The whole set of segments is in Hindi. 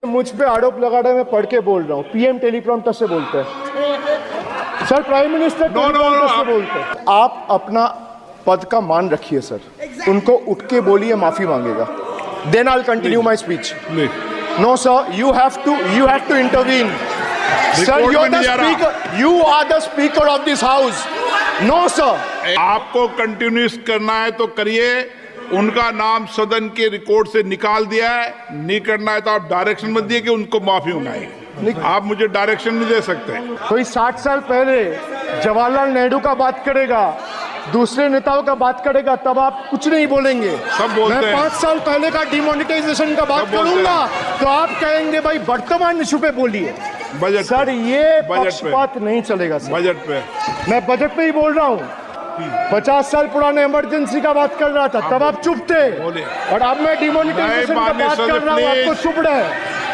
मुझ पे आरोप लगा रहा है, मैं पढ़ के बोल रहा हूँ। पीएम टेलीप्रॉम्प्टर से बोलते हैं सर, प्राइम मिनिस्टर टेलीप्रॉम्प्टर से बोलते हैं। आप अपना पद का मान रखिए सर, उनको उठ के बोलिए माफी मांगेगा, then I will continue my speech. No sir, you have to intervene sir, you are the speaker of this house. No sir, आपको कंटिन्यूस करना है तो करिए, उनका नाम सदन के रिकॉर्ड से निकाल दिया है। नहीं करना है तो आप डायरेक्शन मत दिए कि उनको माफी मंगाई। आप मुझे डायरेक्शन नहीं दे सकते। कोई 60 साल पहले जवाहरलाल नेहरू का बात करेगा, दूसरे नेताओं का बात करेगा, तब आप कुछ नहीं बोलेंगे। सब बोलते मैं हैं। 5 साल पहले का डिमोनेटाइजेशन का बात करूंगा तो आप कहेंगे भाई वर्तमान इशू पे बोलिए। बजट सर, ये बजट पक्षपात नहीं चलेगा सर। बजट पे मैं बजट पे ही बोल रहा हूँ। 50 साल पुराने इमरजेंसी का बात कर रहा था, तब आप चुप थे, और अब मैं डिमोनेटाइजेशन का बात कर रहा हूँ, आपको चुप रहे।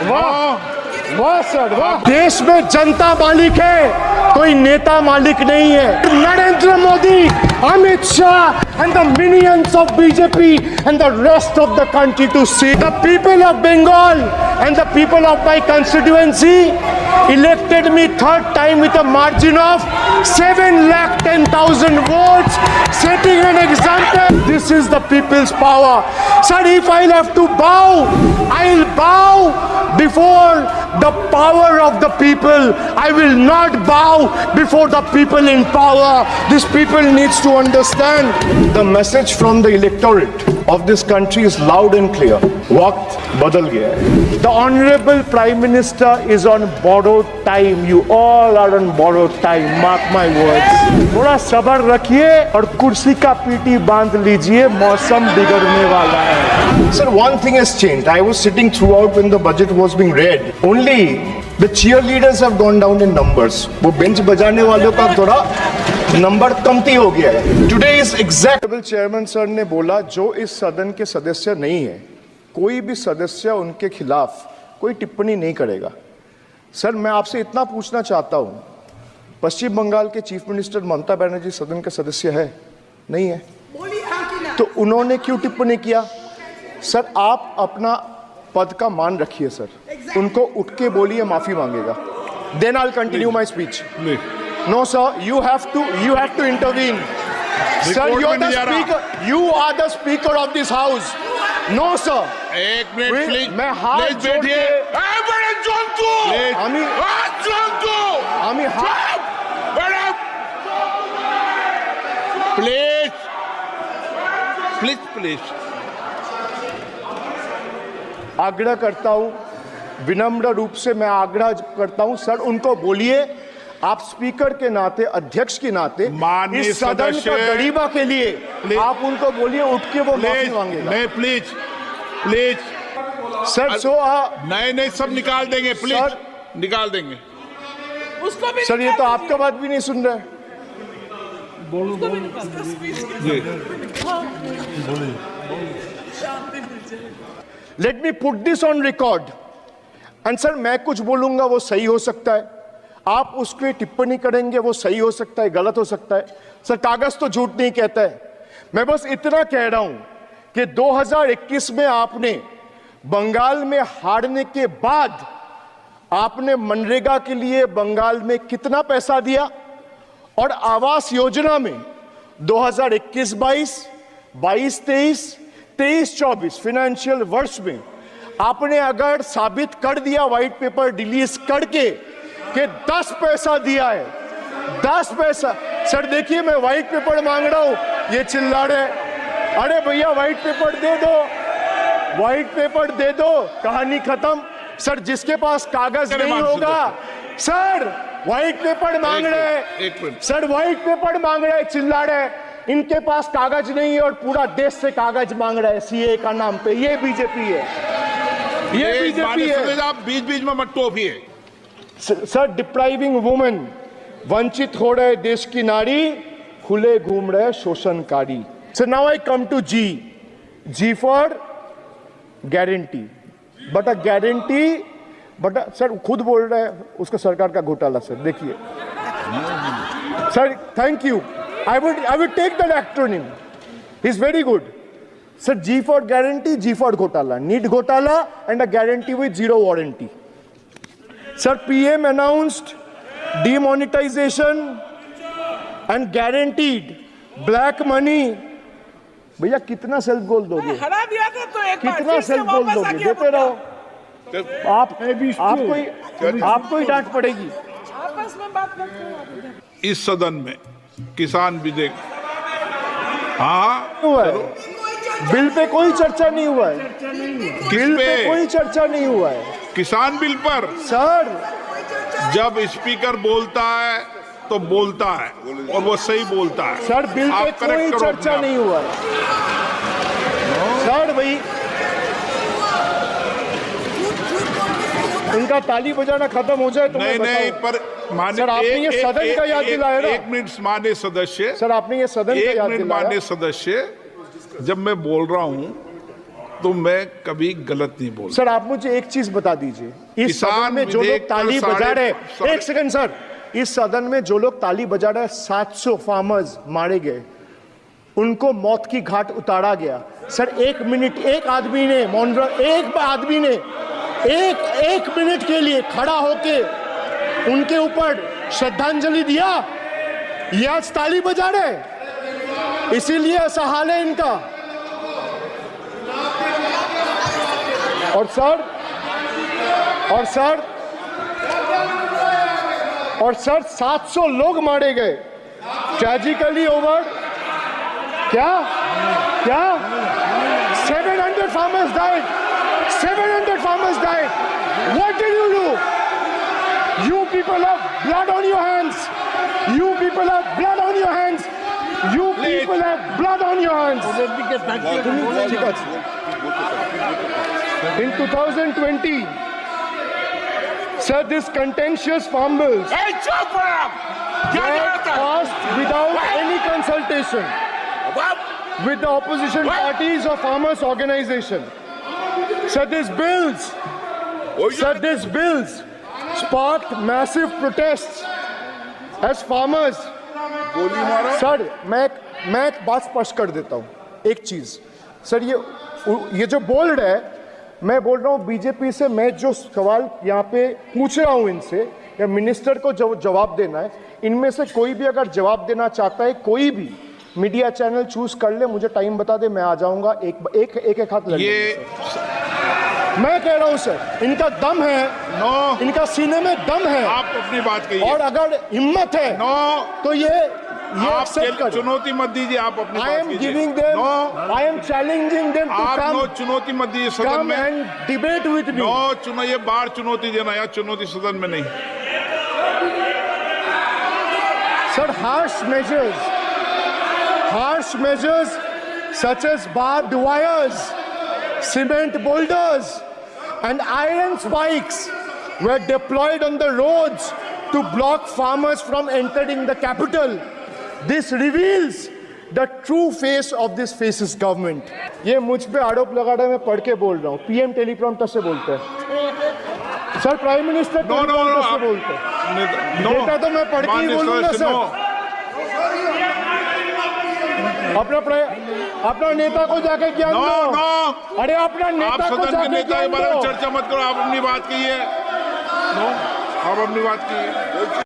वाह वाह सर वाह। देश में जनता मालिक है, कोई नेता मालिक नहीं है। Narendra Modi, Amit Shah and the minions of BJP and the rest of the country to see. The people of Bengal and the people of my constituency elected me third time with a margin of 7,10,000 votes, setting an example. This is the people's power. Sir, if I'll have to bow, I'll bow before the power of the people. I will not bow before the people in power. This people needs to understand. The message from the electorate of this country is loud and clear. वक्त बदल गया है. The honorable Prime Minister is on borrowed time. You all are on borrowed time. Mark my words. थोड़ा सब्र रखिए और कुर्सी का पीटी बांध लीजिए, मौसम बिगड़ने वाला है. Sir, one thing has changed. I was sitting throughout when the budget was being read. Only the cheerleaders have gone down in numbers. वो बेंच बजाने वालों का थोड़ा नंबर कमती हो गया है. Today is exact. Chairman sir ने बोला जो इस सदन के सदस्य नहीं है, कोई भी सदस्य उनके खिलाफ कोई टिप्पणी नहीं करेगा. सर, मैं आपसे इतना पूछना चाहता हूं, पश्चिम बंगाल के चीफ मिनिस्टर ममता बनर्जी सदन के सदस्य है? नहीं है, तो उन्होंने क्यों टिप्पणी किया? सर, आप अपना पद का मान रखिए सर, उनको उठ के बोलिए माफी मांगेगा, then I will continue my speech. No sir, you have to intervene. Sir, you are the speaker of this house. No sir. एक मिनट प्लीज, मैं हाथ जोड़ के प्लीज आग्रह करता हूं, विनम्र रूप से मैं आग्रह करता हूं सर, उनको बोलिए, आप स्पीकर के नाते, अध्यक्ष के नाते, इस सदन का गरिमा के लिए आप उनको बोलिए उठ के वो माफी मांगेगा. नहीं, प्लीज सर, नहीं सब निकाल देंगे, प्लीज निकाल देंगे उसको भी. सर, ये तो आपका बात भी नहीं सुन रहे. Let me put this on record. And sir, मैं कुछ बोलूंगा वो सही हो सकता है, आप उस पर टिप्पणी करेंगे वो सही हो सकता है, गलत हो सकता है. सर, कागज तो झूठ नहीं कहता है. मैं बस इतना कह रहा हूं कि 2021 में आपने बंगाल में हारने के बाद आपने मनरेगा के लिए बंगाल में कितना पैसा दिया, और आवास योजना में 2021-22, 22-23, 23-24 फाइनेंशियल वर्ष में आपने अगर साबित कर दिया व्हाइट पेपर रिलीज करके कि 10 पैसा दिया है, 10 पैसा. सर देखिए, मैं व्हाइट पेपर मांग रहा हूं, ये चिल्ला रहे. अरे भैया, व्हाइट पेपर दे दो, व्हाइट पेपर दे दो, कहानी खत्म. सर, जिसके पास कागज नहीं होगा, सर व्हाइट पेपर मांग रहे, सर व्हाइट पेपर मांग रहे, चिल्ला रहे. इनके पास कागज नहीं है और पूरा देश से कागज मांग रहे हैं सीए का नाम पे. ये बीजेपी है, ये बीजेपी है. आप बीच में मत टोपिए. सर, डिप्राइविंग वुमेन, वंचित हो रहे देश की नारी, खुले घूम रहे शोषणकारी. Sir, now I come to G for guarantee. But a guarantee, sir खुद बोल रहे हैं उसका सरकार का घोटाला. सर देखिए sir, thank you. I would take that acronym. He's very good. Sir, G for guarantee, G for घोटाला, NEET घोटाला and a guarantee with zero warranty. Sir, PM announced demonetization and guaranteed black money. भैया कितना सेल्फ गोल दोगे? हरा दिया था तो एक बार कितना फिर से सेल्फ गोल वापस दोगे? आ गया देते रहो। क्या- आपको ही डांट पड़ेगी। आपस में बात करते हैं। इस सदन में किसान विधेयक, हाँ हुआ है बिल पे कोई चर्चा नहीं हुआ है। किस बिल पे पे? कोई चर्चा नहीं हुआ है किसान बिल पर सर। जब स्पीकर बोलता है तो बोलता है और वो सही बोलता है। सर बिल पे आप कोई correct करो चर्चा अपने नहीं हुआ है सर। भाई इनका ताली बजाना खत्म हो जाए तो नहीं मैं नहीं, बताऊं। पर मान्य सर, आपने ये सदन का याद दिलाया ना? एक मिनट मान्य सदस्य, सर आपने ये सदन का एक याद मिनट दिलाया। मान्य सदस्य, जब मैं बोल रहा हूं तो मैं कभी गलत नहीं बोल। सर आप मुझे एक चीज बता दीजिए, इस किसान सदन में जो विधेयक लोग पर ताली बजा रहे साढ़े- एक सेकंड सर, इस सदन में जो लोग ताली बजा रहे 700 फार्मर्स मारे गए, उनको मौत की घाट उतारा गया। सर एक मिनट, एक आदमी ने एक मिनट के लिए खड़ा होके उनके ऊपर श्रद्धांजलि दिया। ये आज ताली बजा रहे, इसीलिए ऐसा हाल है इनका। और सर 700 लोग मारे गए, ट्रेजिकली ओवर। क्या 700 farmers died. 700 farmers died. What did you do? You people have blood on your hands. You people have blood on your hands. You people have blood on your hands. In 2020, sir, this contentious farm bills ए, चुप रहो। क्या were करता है? passed without any consultation with the opposition parties or farmers' organization. Sir, these bills sparked massive protests as farmers. Sir मैं एक बात स्पष्ट कर देता हूँ, एक चीज सर, ये जो बोल रहा है, मैं बोल रहा हूँ बीजेपी से, मैं जो सवाल यहाँ पे पूछ रहा हूँ इनसे, या मिनिस्टर को जवाब देना है, इनमें से कोई भी अगर जवाब देना चाहता है, कोई भी मीडिया चैनल चूज कर ले, मुझे टाइम बता दे, मैं आ जाऊंगा। एक हाथ लग मैं कह रहा हूं सर, इनका दम है, इनका सीने में दम है। आप अपनी बात कहिए, और अगर हिम्मत है तो ये आप चुनौती मत दीजिए, आप अपनी I am giving them, I am challenging them to आप कम, चुनौती मत दीजिए सदन कम में एंड डिबेट विद मी। ये बार चुनौती देना, या चुनौती सदन में नहीं। Sir harsh measures such as barbed wires, cement boulders and iron spikes were deployed on the roads to block farmers from entering the capital. This reveals the true face of this fascist government. ये मुझ पे आरोप लगा रहा है, मैं पढ़ के बोल रहा हूँ, पीएम टेलीप्रॉम्प्टर से बोलते हैं सर, प्राइम मिनिस्टर टेलीप्रॉम्प्टर से बोलते हैं। बेटा तो मैं पढ़ के ही बोलूंगा सर। अपना नेता को जाके ज्ञान दो। अरे अपना नेता को जाके ज्ञान दो। चर्चा मत करो, आप अपनी बात कीजिए। आप अपनी बात कीजिए।